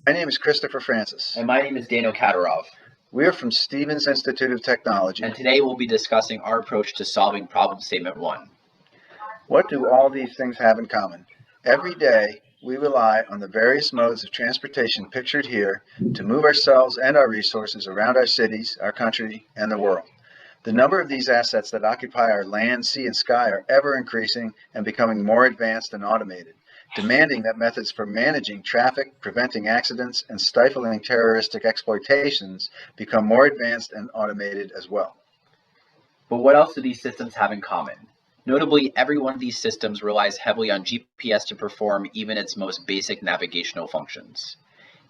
My name is Christopher Francis. And my name is Daniel Kadarov. We are from Stevens Institute of Technology. And today we'll be discussing our approach to solving problem statement 1. What do all these things have in common? Every day, we rely on the various modes of transportation pictured here to move ourselves and our resources around our cities, our country, and the world. The number of these assets that occupy our land, sea, and sky are ever increasing and becoming more advanced and automated, demanding that methods for managing traffic, preventing accidents, and stifling terroristic exploitations become more advanced and automated as well. But what else do these systems have in common? Notably, every one of these systems relies heavily on GPS to perform even its most basic navigational functions.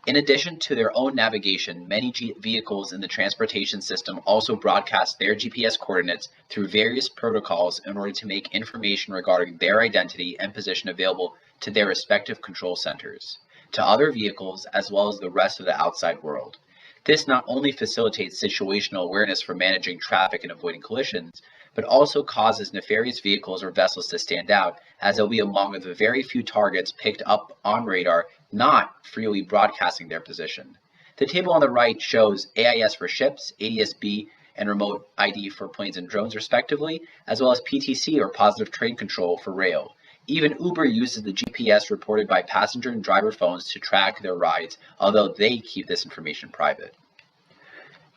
In addition to their own navigation, many vehicles in the transportation system also broadcast their GPS coordinates through various protocols in order to make information regarding their identity and position available to their respective control centers, to other vehicles, as well as the rest of the outside world. This not only facilitates situational awareness for managing traffic and avoiding collisions, but also causes nefarious vehicles or vessels to stand out, as they'll be among the very few targets picked up on radar not freely broadcasting their position. The table on the right shows AIS for ships, ADS-B, and remote ID for planes and drones respectively, as well as PTC or positive train control for rail. Even Uber uses the GPS reported by passenger and driver phones to track their rides, although they keep this information private.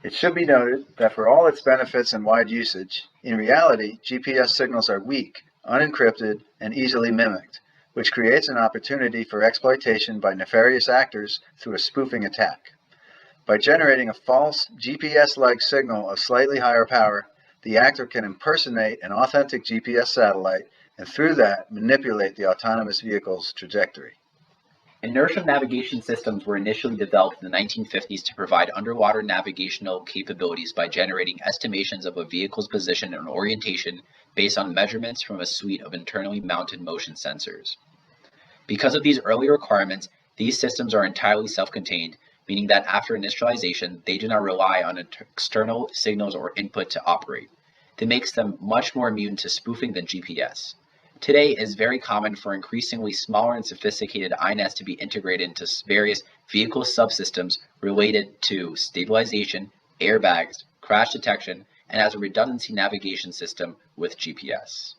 It should be noted that for all its benefits and wide usage, in reality, GPS signals are weak, unencrypted, and easily mimicked, which creates an opportunity for exploitation by nefarious actors through a spoofing attack. By generating a false GPS-like signal of slightly higher power, the actor can impersonate an authentic GPS satellite and through that manipulate the autonomous vehicle's trajectory. Inertial navigation systems were initially developed in the 1950s to provide underwater navigational capabilities by generating estimations of a vehicle's position and orientation based on measurements from a suite of internally mounted motion sensors. Because of these early requirements, these systems are entirely self-contained, meaning that after initialization, they do not rely on external signals or input to operate. This makes them much more immune to spoofing than GPS. Today, it is very common for increasingly smaller and sophisticated INS to be integrated into various vehicle subsystems related to stabilization, airbags, crash detection, and as a redundancy navigation system with GPS.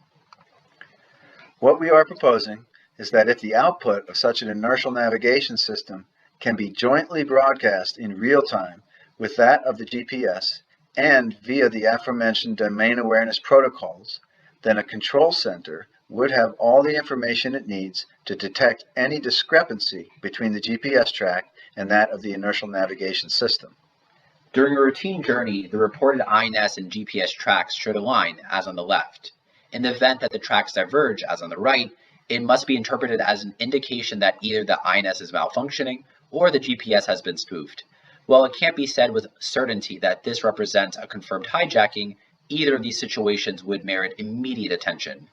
What we are proposing is that if the output of such an inertial navigation system can be jointly broadcast in real time with that of the GPS and via the aforementioned domain awareness protocols, then a control center would have all the information it needs to detect any discrepancy between the GPS track and that of the inertial navigation system. During a routine journey, the reported INS and GPS tracks should align, as on the left. In the event that the tracks diverge, as on the right, it must be interpreted as an indication that either the INS is malfunctioning or the GPS has been spoofed. While it can't be said with certainty that this represents a confirmed hijacking, either of these situations would merit immediate attention.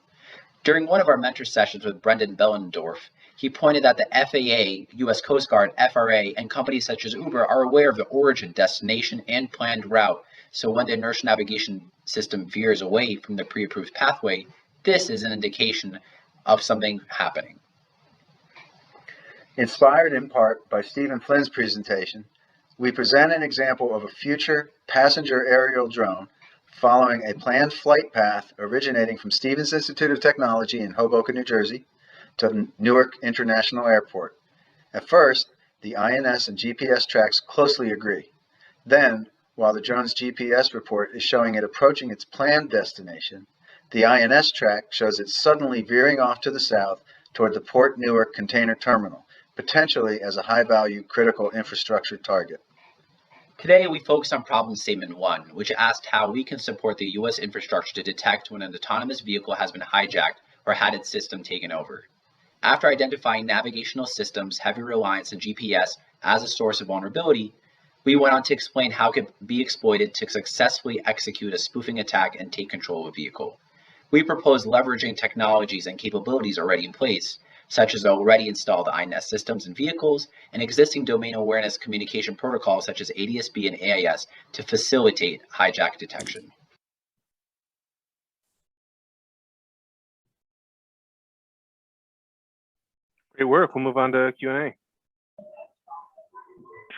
During one of our mentor sessions with Brendan Bellendorf, he pointed that the FAA, U.S. Coast Guard, FRA, and companies such as Uber are aware of the origin, destination, and planned route, so when the inertial navigation system veers away from the pre-approved pathway, this is an indication of something happening. Inspired in part by Stephen Flynn's presentation, we present an example of a future passenger aerial drone following a planned flight path originating from Stevens Institute of Technology in Hoboken, New Jersey, to Newark International Airport. At first, the INS and GPS tracks closely agree. Then, while the drone's GPS report is showing it approaching its planned destination, the INS track shows it suddenly veering off to the south toward the Port Newark container terminal, potentially as a high-value critical infrastructure target. Today, we focus on problem statement 1, which asked how we can support the U.S. infrastructure to detect when an autonomous vehicle has been hijacked or had its system taken over. After identifying navigational systems' heavy reliance on GPS as a source of vulnerability, we went on to explain how it could be exploited to successfully execute a spoofing attack and take control of a vehicle. We proposed leveraging technologies and capabilities already in place, such as already installed INS systems in vehicles and existing domain awareness communication protocols such as ADS-B and AIS to facilitate hijack detection. Great work. We'll move on to Q&A.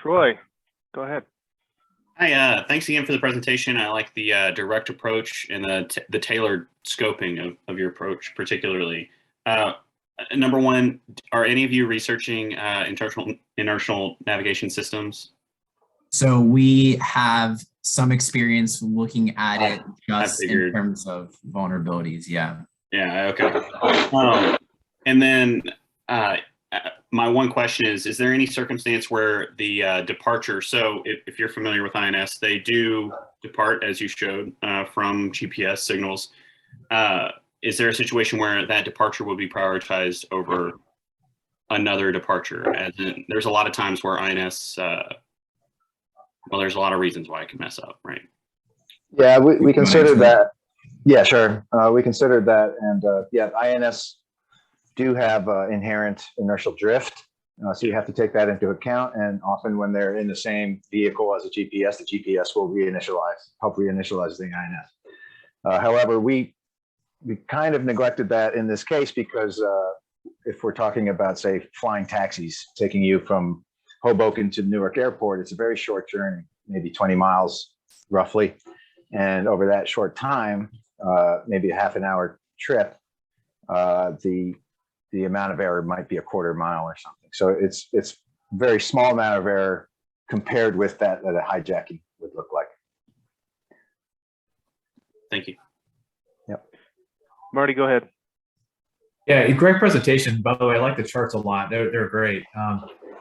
Troy, go ahead. Hi, thanks again for the presentation. I like the direct approach and the tailored scoping of your approach, particularly. Number one, are any of you researching inertial navigation systems? So we have some experience looking at it just in figured. terms of vulnerabilities. Yeah. Yeah, okay. And then my one question is there any circumstance where the departure, so if you're familiar with INS, they do depart, as you showed, from GPS signals. Is there a situation where that departure will be prioritized over another departure? As in, there's a lot of times where INS, well, there's a lot of reasons why it can mess up, right? Yeah, we considered that. Yeah, sure. We considered that. And yeah, INS do have inherent inertial drift. So you have to take that into account. And often when they're in the same vehicle as a GPS, the GPS will help reinitialize the INS. However, we kind of neglected that in this case because if we're talking about, say, flying taxis taking you from Hoboken to Newark Airport, it's a very short journey, maybe 20 miles roughly. And over that short time, maybe a half an hour trip, the amount of error might be a quarter mile or something. So it's a very small amount of error compared with that a hijacking would look like. Thank you. Yep. Marty, go ahead. Yeah, great presentation. By the way, I like the charts a lot. They're great.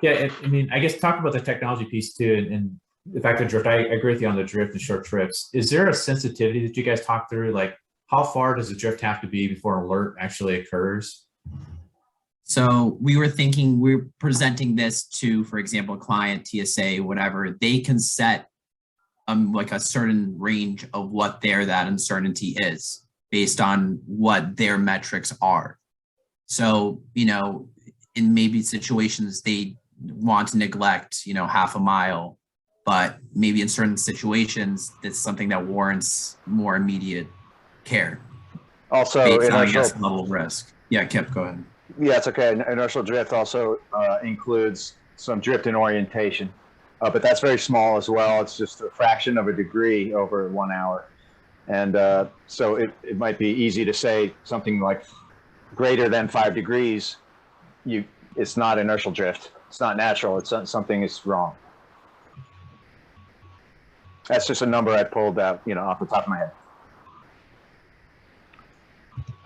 Yeah, I mean, I guess talk about the technology piece too, and the fact that drift. I agree with you on the drift and short trips. Is there a sensitivity that you guys talk through? Like, how far does the drift have to be before an alert actually occurs? So we were thinking, we're presenting this to, for example, a client, TSA, whatever, they can set like a certain range of what that uncertainty is based on what their metrics are. So, in maybe situations they want to neglect, half a mile, but maybe in certain situations, that's something that warrants more immediate care. Also, based on, I inertial guess, level of risk. Yeah, Kip, go ahead. Yeah, it's okay. Inertial drift also includes some drift in orientation, but that's very small as well. It's just a fraction of a degree over 1 hour. And so it might be easy to say something like greater than 5 degrees, it's not inertial drift. It's not natural. It's something is wrong. That's just a number I pulled out, off the top of my head.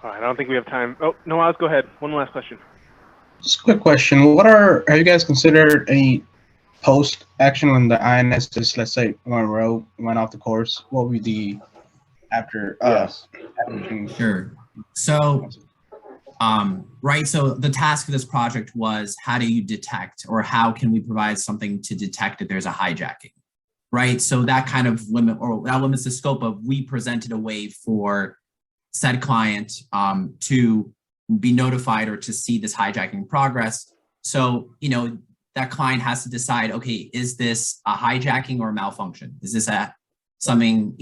All right, I don't think we have time. Oh, no, Oz, go ahead. One last question. Just a quick question. Have you guys considered any post action when the INS just, let's say, went off the course? What would be the after? Yes. Sure. So, right. So the task of this project was, how do you detect, or how can we provide something to detect that there's a hijacking? Right. So that kind of limits the scope of, we presented a way for said client to be notified or to see this hijacking progress. So, that client has to decide, okay, is this a hijacking or a malfunction? Is this something,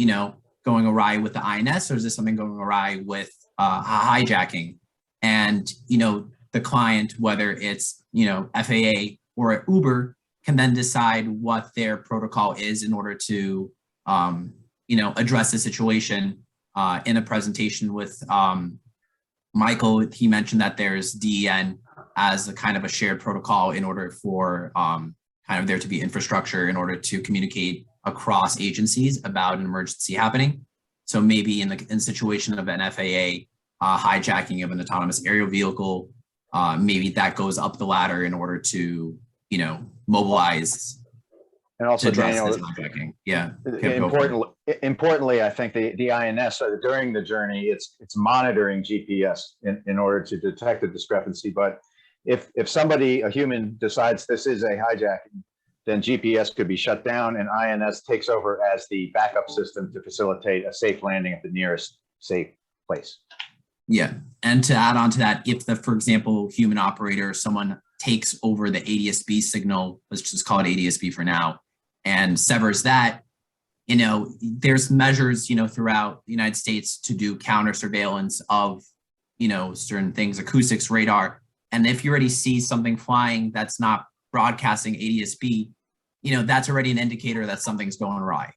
going awry with the INS, or is this something going awry with a hijacking? And, the client, whether it's, FAA or Uber, can then decide what their protocol is in order to, address the situation. In a presentation with Michael, he mentioned that there's DEN as a kind of a shared protocol in order for kind of there to be infrastructure in order to communicate across agencies about an emergency happening. So maybe in the situation of an FAA hijacking of an autonomous aerial vehicle, maybe that goes up the ladder in order to, mobilize. And also, Daniel, yeah. Importantly, I think the INS during the journey, it's monitoring GPS in order to detect a discrepancy. But if a human decides this is a hijacking, then GPS could be shut down, and INS takes over as the backup system to facilitate a safe landing at the nearest safe place. Yeah, and to add on to that, if for example, human operator, someone takes over the ADS-B signal, let's just call it ADS-B for now, and severs that, there's measures, throughout the United States to do counter surveillance of, certain things, acoustics, radar. And if you already see something flying that's not broadcasting ADS-B, that's already an indicator that something's going awry.